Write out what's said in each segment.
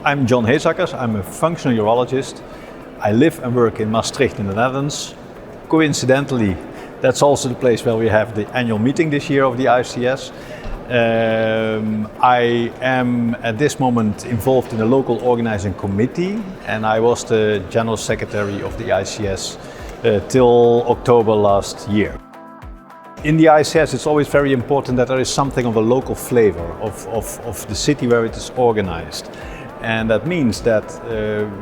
I'm John Heesakkers. I'm a functional urologist. I live and work in Maastricht in the Netherlands. Coincidentally, that's also the place where we have the annual meeting this year of the ICS. I am at this moment involved in a local organizing committee, and I was the General Secretary of the ICS till October last year. In the ICS, it's always very important that there is something of a local flavor of the city where it is organized. And that means that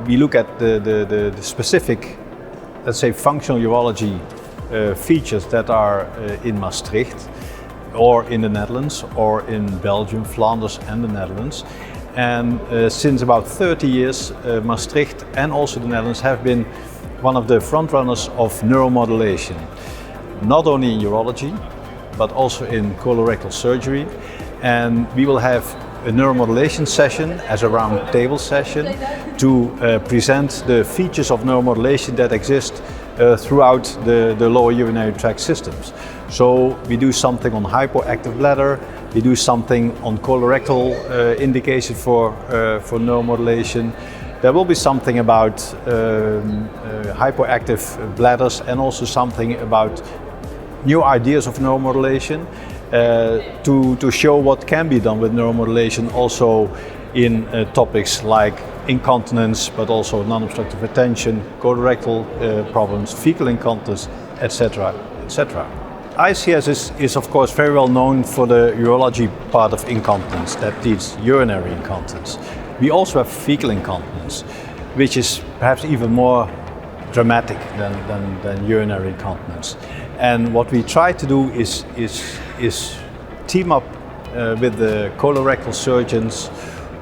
we look at the specific, let's say, functional urology features that are in Maastricht, or in the Netherlands, or in Belgium, Flanders and the Netherlands. And since about 30 years, Maastricht and also the Netherlands have been one of the front runners of neuromodulation. Not only in urology, but also in colorectal surgery. And we will have a neuromodulation session as a round table session to present the features of neuromodulation that exist throughout the lower urinary tract systems. So we do something on hypoactive bladder, we do something on colorectal indication for neuromodulation. There will be something about hypoactive bladders and also something about new ideas of neuromodulation to show what can be done with neuromodulation also in topics like incontinence, but also non-obstructive retention, colorectal problems, fecal incontinence, etc., etc. ICS is of course very well known for the urology part of incontinence, that is urinary incontinence. We also have fecal incontinence, which is perhaps even more dramatic than urinary incontinence. And what we try to do is team up with the colorectal surgeons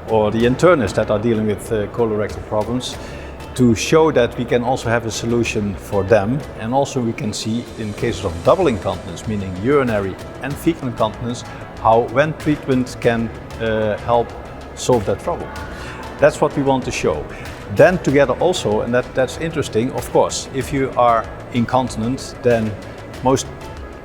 or the internists that are dealing with colorectal problems to show that we can also have a solution for them. And also we can see in cases of double incontinence, meaning urinary and fecal incontinence, how when treatment can help solve that problem. That's what we want to show. Then together also, and that's interesting, of course, if you are incontinent, then most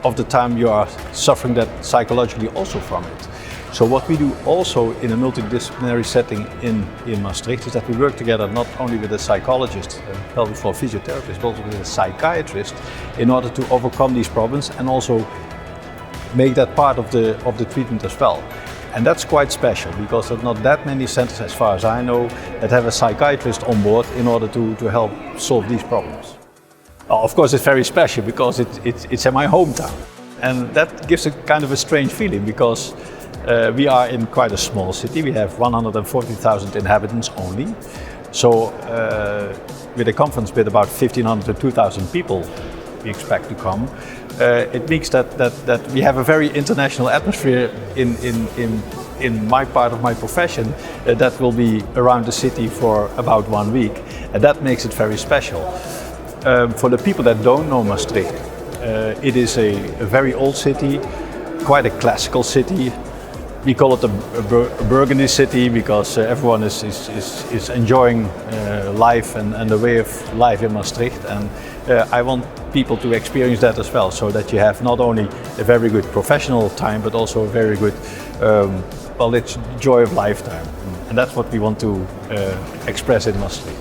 of the time you are suffering that psychologically also from it. So what we do also in a multidisciplinary setting in Maastricht is that we work together not only with a psychologist, a pelvic floor physiotherapist, but also with a psychiatrist in order to overcome these problems and also make that part of the treatment as well. And that's quite special because there's not that many centers, as far as I know, that have a psychiatrist on board in order to help solve these problems. Of course, it's very special because it's in my hometown. And that gives a kind of a strange feeling because we are in quite a small city. We have 140,000 inhabitants only. So with a conference with about 1,500 to 2,000 people we expect to come, it means that we have a very international atmosphere in my part of my profession that will be around the city for about 1 week. And that makes it very special. For the people that don't know Maastricht, it is a very old city, quite a classical city. We call it a Burgundy city because everyone is enjoying life and the way of life in Maastricht. And I want people to experience that as well, so that you have not only a very good professional time, but also a very good, well, it's joy of lifetime. And that's what we want to express in Maastricht.